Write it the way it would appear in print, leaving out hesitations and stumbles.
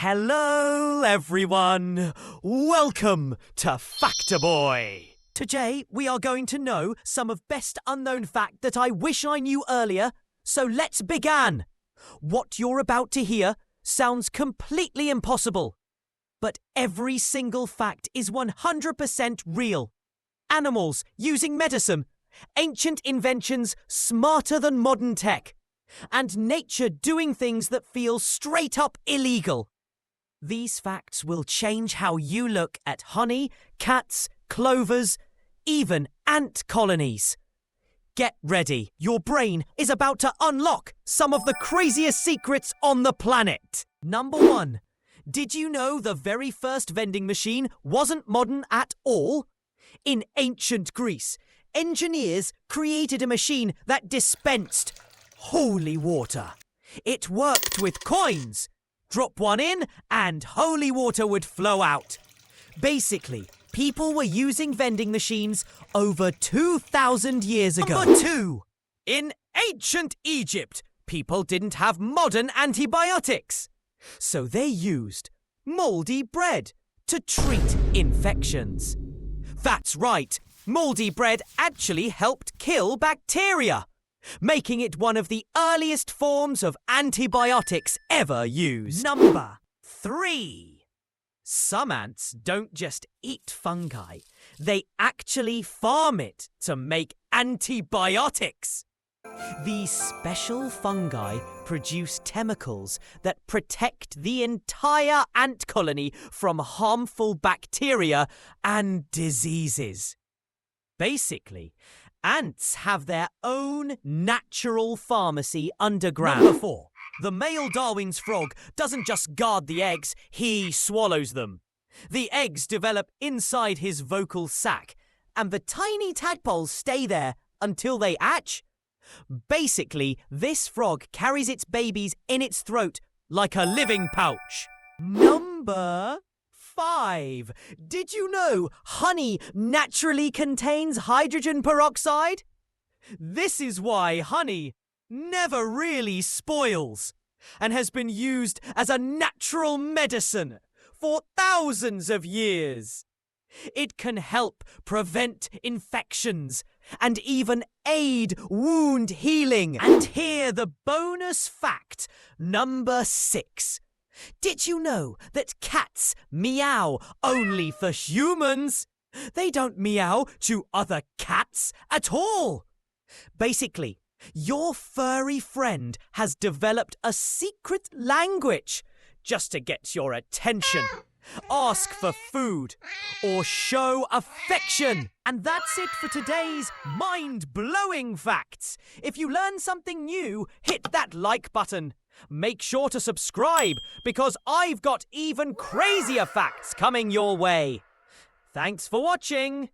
Hello, everyone. Welcome to Factiboi. Today, we are going to know some of best unknown fact that I wish I knew earlier. So let's begin. What you're about to hear sounds completely impossible. But every single fact is 100% real. Animals using medicine, ancient inventions smarter than modern tech, and nature doing things that feel straight up illegal. These facts will change how you look at honey, cats, clovers, even ant colonies. Get ready, your brain is about to unlock some of the craziest secrets on the planet. Number 1. Did you know the very first vending machine wasn't modern at all? In ancient Greece, engineers created a machine that dispensed holy water. It worked with coins. Drop one in and holy water would flow out. Basically, people were using vending machines over 2,000 years ago. Number 2. In ancient Egypt, people didn't have modern antibiotics. So they used moldy bread to treat infections. That's right, moldy bread actually helped kill bacteria, making it one of the earliest forms of antibiotics ever used. Number 3. Some ants don't just eat fungi, they actually farm it to make antibiotics. These special fungi produce chemicals that protect the entire ant colony from harmful bacteria and diseases. Basically, ants have their own natural pharmacy underground. Number 4. The male Darwin's frog doesn't just guard the eggs, he swallows them. The eggs develop inside his vocal sac, and the tiny tadpoles stay there until they hatch. Basically, this frog carries its babies in its throat like a living pouch. Number 5. Did you know honey naturally contains hydrogen peroxide? This is why honey never really spoils and has been used as a natural medicine for thousands of years. It can help prevent infections and even aid wound healing. And here the bonus fact, number 6. Did you know that cats meow only for humans? They don't meow to other cats at all. Basically, your furry friend has developed a secret language just to get your attention, ask for food, or show affection. And that's it for today's mind-blowing facts. If you learn something new, hit that like button. Make sure to subscribe because I've got even crazier facts coming your way. Thanks for watching.